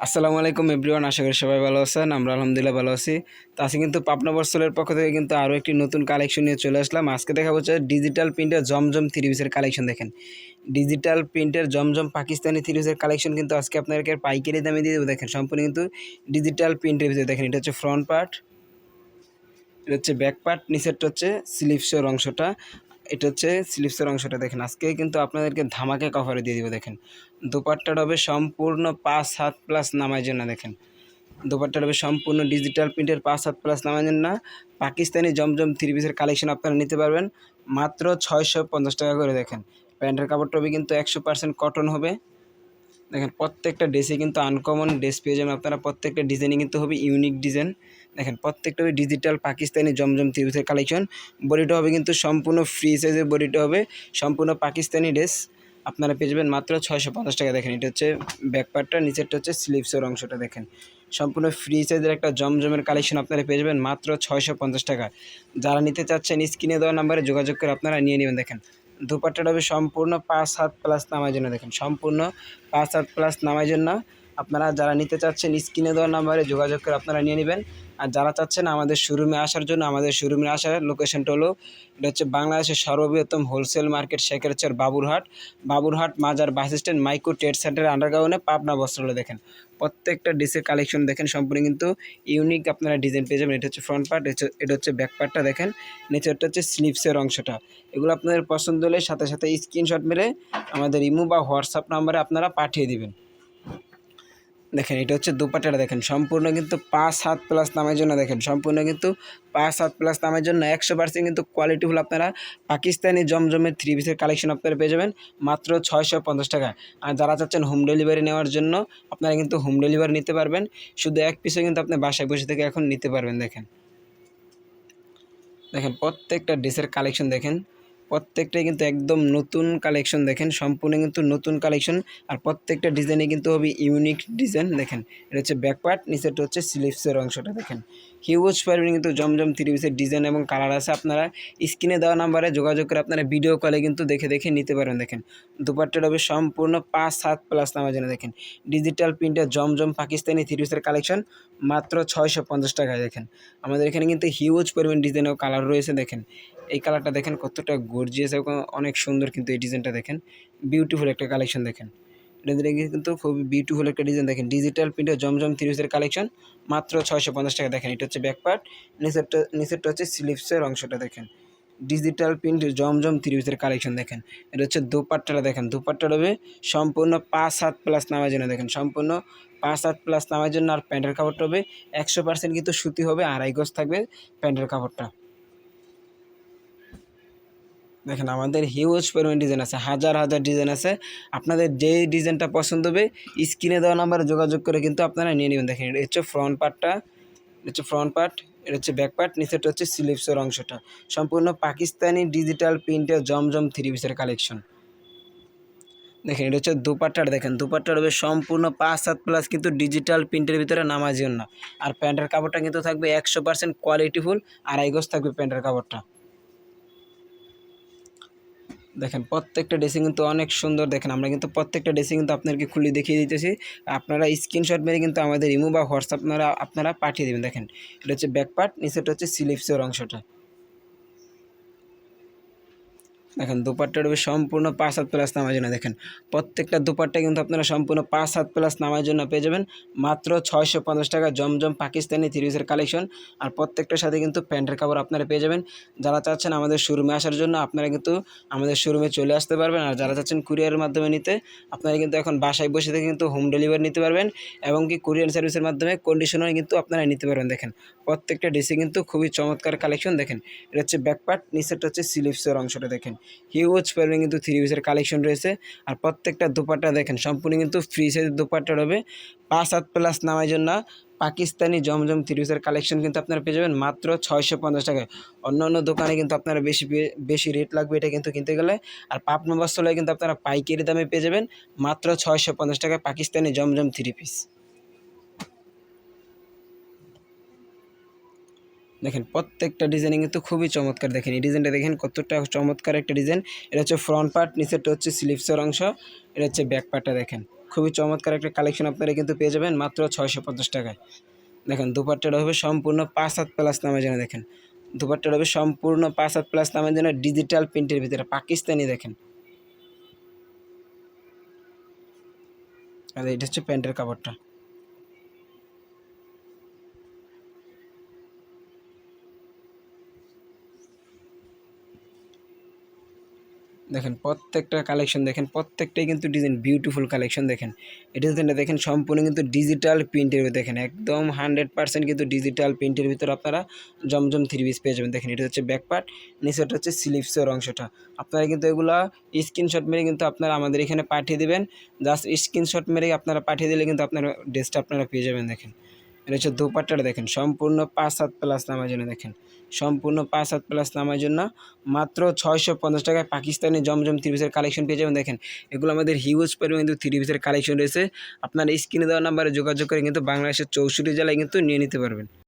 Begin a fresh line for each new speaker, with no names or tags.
আসসালামু আলাইকুম এভরিওয়ান, আশা করি সবাই ভালো আছেন। আমরা আলহামদুলিল্লাহ ভালো আছি। তো আজকে কিন্তু পাবনা বস্ত্রের পক্ষ থেকে কিন্তু আরও একটি নতুন কালেকশন নিয়ে চলে আসলাম। আজকে দেখা হচ্ছে ডিজিটাল প্রিন্টের জমজম থ্রি পিসের কালেকশন। দেখেন, ডিজিটাল প্রিন্টের জমজম পাকিস্তানি থ্রি পিসের কালেকশন কিন্তু আজকে আপনাদেরকে পাইকারি দামে দিয়ে দেবো। দেখেন, সম্পূর্ণ কিন্তু ডিজিটাল প্রিন্টের ভিতরে। দেখেন, এটা হচ্ছে ফ্রন্ট পার্ট, এটা হচ্ছে ব্যাক পার্ট, নিচেরটা হচ্ছে স্লিভসের অংশটা, এটা হচ্ছে স্লিভসের অংশটা। দেখেন, আজকে কিন্তু আপনাদেরকে ধামাকে কভারে দিয়ে দিব। দেখেন, দুপাট্টাটা হবে সম্পূর্ণ 5 হাত প্লাস নামার জন্য। দেখেন, দোপাট্টাটা হবে সম্পূর্ণ ডিজিটাল প্রিন্টের 5 হাত প্লাস নামাজেন না। পাকিস্তানি জমজম থ্রি পিসের কালেকশন আপনারা নিতে পারবেন মাত্র 650 টাকা করে। দেখেন, প্যান্টের কাপড়টা হবে কিন্তু 100% কটন হবে। দেখেন, প্রত্যেকটা ড্রেসে কিন্তু আনকমন ড্রেস পেয়ে যাবেন আপনারা। প্রত্যেকটা ডিজাইনই কিন্তু হবে ইউনিক ডিজাইন। দেখেন, প্রত্যেকটা হবে ডিজিটাল পাকিস্তানি জমজম থ্রি পিসের কালেকশন। বডিটা হবে কিন্তু সম্পূর্ণ ফ্রি সাইজের, বডিটা হবে সম্পূর্ণ পাকিস্তানি ড্রেস। আপনারা পেয়ে যাবেন মাত্র 650 টাকা। দেখেন, এটা হচ্ছে ব্যাক পার্টটা, নিচেরটা হচ্ছে স্লিভসের অংশটা। দেখেন, সম্পূর্ণ ফ্রি সাইজের একটা জমজমের কালেকশন আপনারা পেয়ে যাবেন মাত্র 650 টাকা। যারা নিতে চাচ্ছেন স্ক্রিনে দেওয়া নাম্বারে যোগাযোগ করে আপনারা নিয়ে নেবেন। দেখেন, দুপাট্টাটা হবে সম্পূর্ণ 5 হাত প্লাস নামার জন্য। দেখেন, সম্পূর্ণ 5 হাত প্লাস নামার জন্য আপনারা যারা নিতে চাচ্ছেন স্ক্রিনে দেওয়া নাম্বারে যোগাযোগ করে আপনারা নিয়ে নেবেন। আর যারা চাচ্ছেন আমাদের শোরুমে আসার জন্য, আমাদের শোরুমে আসার লোকেশনটা হলো, এটা হচ্ছে বাংলাদেশের সর্ববৃহত্তম হোলসেল মার্কেট শেখেরচর বাবুরহাট মাজার বাস স্ট্যান্ড মাইক্রো ট্রেড সেন্টারের আন্ডারগ্রাউন্ডে পাবনা বস্ত্রালয়। দেখেন, প্রত্যেকটা ড্রেসের কালেকশন দেখেন সম্পূর্ণ কিন্তু ইউনিক আপনারা ডিজাইন পেয়ে যাবেন। এটা হচ্ছে ফ্রন্ট পার্ট, এটা হচ্ছে ব্যাক পার্টটা। দেখেন, নিচেরটা হচ্ছে স্লিভসের অংশটা। এগুলো আপনাদের পছন্দ হলে সাথে সাথে স্ক্রিনশট মেরে আমাদের ইমো বা হোয়াটসঅ্যাপ নাম্বারে আপনারা পাঠিয়ে দিবেন। দেখেন, এটা হচ্ছে দুপাট্টাটা। দেখেন, সম্পূর্ণ কিন্তু 5 হাত প্লাস নামের জন্য। দেখেন, সম্পূর্ণ কিন্তু 5 হাত প্লাস নামের জন্য 100% কিন্তু কোয়ালিটিফুল আপনারা পাকিস্তানি জমজমের থ্রি পিসের কালেকশন আপনারা পেয়ে যাবেন মাত্র 650 টাকা। আর যারা চাচ্ছেন হোম ডেলিভারি নেওয়ার জন্য আপনারা কিন্তু হোম ডেলিভারি নিতে পারবেন। শুধু এক পিসও কিন্তু আপনি বাসায় বসে থেকে এখন নিতে পারবেন। দেখেন, দেখেন প্রত্যেকটা ড্রেসের কালেকশন দেখেন, প্রত্যেকটাই কিন্তু একদম নতুন কালেকশন। দেখেন, সম্পূর্ণ কিন্তু নতুন কালেকশন। আর প্রত্যেকটা ডিজাইনে কিন্তু হবে ইউনিক ডিজাইন। দেখেন, এটা হচ্ছে ব্যাক পার্ট, নিচেরটা হচ্ছে স্লিভসের অংশটা। দেখেন, হিউজ পারবেন কিন্তু জমজম থ্রি পিসের ডিজাইন এবং কালার আছে। আপনারা স্ক্রিনে দেওয়া নাম্বারে যোগাযোগ করে আপনারা ভিডিও কলে কিন্তু দেখে দেখে নিতে পারেন। দেখেন, দুপাট্টাটা হবে সম্পূর্ণ 5 হাত প্লাস নামার জন্য। দেখেন, ডিজিটাল প্রিন্টের জমজম পাকিস্তানি থ্রি পিসের কালেকশন মাত্র 650 টাকায়। দেখেন, আমাদের এখানে কিন্তু হিউজ পরিমাণ ডিজাইন ও কালার রয়েছে। দেখেন, এই কালারটা দেখেন কতটা গর্জিয়াস এবং অনেক সুন্দর কিন্তু এই ডিজাইনটা। দেখেন, বিউটিফুল একটা কালেকশন। দেখেন, এটা দেখে কিন্তু খুবই বিউটিফুল একটা ডিজাইন। দেখেন, ডিজিটাল প্রিন্টের জমজম থ্রি পিসের কালেকশন মাত্র 650 টাকা। দেখেন, এটা হচ্ছে ব্যাক পার্ট, নিচেরটা হচ্ছে স্লিভসের অংশটা। দেখেন, ডিজিটাল প্রিন্ট জমজম থ্রি পিসের কালেকশন। দেখেন, এটা হচ্ছে দোপাট্টাটা। দেখেন, দোপাট্টাটা হবে সম্পূর্ণ 5 হাত প্লাস নামার জন্য। দেখেন, সম্পূর্ণ 5 হাত প্লাস নামার জন্য। আর প্যান্টের কাপড়টা হবে 100% কিন্তু সুতি হবে, 2.5 গজ থাকবে প্যান্টের কাপড়টা। দেখেন, আমাদের হিউজ পরিমাণ ডিজাইন আছে, হাজার হাজার ডিজাইন আছে। আপনাদের যে ডিজাইনটা পছন্দ হবে স্ক্রিনে দেওয়া নাম্বারে যোগাযোগ করে কিন্তু আপনারা নিয়ে নেবেন। দেখেন, এটা হচ্ছে ফ্রন্ট পার্টটা, এটা হচ্ছে ফ্রন্ট পার্ট, এটা হচ্ছে ব্যাক পার্ট, নিচেটা হচ্ছে স্লিভসের অংশটা। সম্পূর্ণ পাকিস্তানি ডিজিটাল প্রিন্টের জমজম থ্রি পিসের কালেকশন। দেখেন, এটা হচ্ছে দুপাট্টাটা। দেখেন, দুপাট্টাটা হবে সম্পূর্ণ 5 হাত প্লাস কিন্তু ডিজিটাল প্রিন্টের ভিতরে নামাজিও না। আর প্যান্টের কাপড়টা কিন্তু থাকবে 100% কোয়ালিটিফুল, 2.5 গজ থাকবে প্যান্টের কাপড়টা। দেখেন, প্রত্যেকটা ড্রেসিং কিন্তু অনেক সুন্দর। দেখেন, আমরা কিন্তু প্রত্যেকটা ড্রেসিং কিন্তু আপনাদেরকে খুলে দেখিয়ে দিতেছি। আপনারা স্ক্রিনশট মেরে কিন্তু আমাদের ইমো বা হোয়াটসঅ্যাপ আপনারা পাঠিয়ে দেবেন। দেখেন, এটা হচ্ছে ব্যাক পার্ট, নিচেটা হচ্ছে স্লিভসের অংশটা। দেখেন, দুপাট্টাটা হবে সম্পূর্ণ 5 হাত প্লাস নামার জন্য। দেখেন, প্রত্যেকটা দুপাট্টা কিন্তু আপনারা সম্পূর্ণ 5 হাত প্লাস নামার জন্য পেয়ে যাবেন মাত্র 650 টাকা। জমজম পাকিস্তানি থ্রি পিসের কালেকশন। আর প্রত্যেকটার সাথে কিন্তু প্যান্টের কাপড় আপনারা পেয়ে যাবেন। যারা চাচ্ছেন আমাদের শোরুমে আসার জন্য আপনারা কিন্তু আমাদের শোরুমে চলে আসতে পারবেন। আর যারা চাচ্ছেন কুরিয়ারের মাধ্যমে নিতে, আপনারা কিন্তু এখন বাসায় বসে থেকে কিন্তু হোম ডেলিভারি নিতে পারবেন। এবং কি কুরিয়ার সার্ভিসের মাধ্যমে কন্ডিশনার কিন্তু আপনারা নিতে পারবেন। দেখেন, প্রত্যেকটা ড্রেসে কিন্তু খুবই চমৎকার কালেকশন। দেখেন, এটা হচ্ছে ব্যাক পার্ট, নিচেরটা হচ্ছে স্লিভসের অংশটা। দেখেন, হিউজ পরিমাণে কিন্তু থ্রি পিসের কালেকশন রয়েছে। আর প্রত্যেকটা দোপাট্টা দেখেন সম্পূর্ণ কিন্তু ফ্রি সাইজের দোপাট্টা হবে। 5 হাত প্লাস নামার জন্য পাকিস্তানি জমজম থ্রি পিসের কালেকশন কিন্তু আপনারা পেয়ে যাবেন মাত্র 650 টাকায়। অন্য অন্য দোকানে কিন্তু আপনারা বেশি রেট লাগবে এটা কিন্তু কিনতে গেলে। আর পাবনা বস্ত্রালয়ে কিন্তু আপনারা পাইকারি দামে পেয়ে যাবেন মাত্র 650 টাকায় পাকিস্তানি জমজম থ্রি পিস। দেখেন, প্রত্যেকটা ডিজাইনিং কিন্তু খুবই চমৎকার। দেখেন, এই ডিজাইনটা দেখেন কতটা চমৎকার একটা ডিজাইন। এটা হচ্ছে ফ্রন্ট পার্ট, নিচেরটা হচ্ছে স্লিভসের অংশ, এটা হচ্ছে ব্যাক পার্টটা। দেখেন, খুবই চমৎকার একটা কালেকশন আপনারা কিন্তু পেয়ে যাবেন মাত্র 650 টাকায়। দেখেন দুপাট্টাটা হবে সম্পূর্ণ 5 হাত প্লাস নামার জন্য, দেখেন দুপাট্টাটা হবে সম্পূর্ণ 5 হাত প্লাস নামার জন্য ডিজিটাল প্রিন্টের ভিতরে পাকিস্তানি দেখেন। আর এটা হচ্ছে প্যান্টের কাপড়টা। দেখেন প্রত্যেকটা কালেকশন দেখেন, প্রত্যেকটাই কিন্তু ডিজাইন বিউটিফুল কালেকশন দেখেন। এটা দেখেন সম্পূর্ণ কিন্তু ডিজিটাল প্রিন্টের দেখেন একদম 100% কিন্তু ডিজিটাল প্রিন্টের ভিতরে আপনারা জমজম থ্রি পিস পেয়ে যাবেন। দেখেন এটা হচ্ছে ব্যাক পার্ট, নিচেটা হচ্ছে স্লিভসের অংশটা। আপনারা কিন্তু এগুলা স্ক্রিনশট মেরে কিন্তু আপনারা আমাদের এখানে পাঠিয়ে দেবেন। জাস্ট স্ক্রিনশট মেরে আপনারা পাঠিয়ে দিলে কিন্তু আপনারা ড্রেসটা আপনারা পেয়ে যাবেন। দেখেন এটা হচ্ছে দোপাট্টাটা দেখেন সম্পূর্ণ 5 হাত প্লাস নামার জন্য, দেখেন সম্পূর্ণ 5 হাত প্লাস নামার জন্য মাত্র 650 টাকায় পাকিস্তানি জমজম থ্রি পিসের কালেকশন পেয়ে যাবেন। দেখেন এগুলো আমাদের হিউজ পরিমাণ কিন্তু থ্রি পিসের কালেকশন রয়েছে। আপনারা স্ক্রিনে দেওয়া নাম্বারে যোগাযোগ করে কিন্তু বাংলাদেশের 64 জেলায় কিন্তু নিয়ে নিতে পারবেন।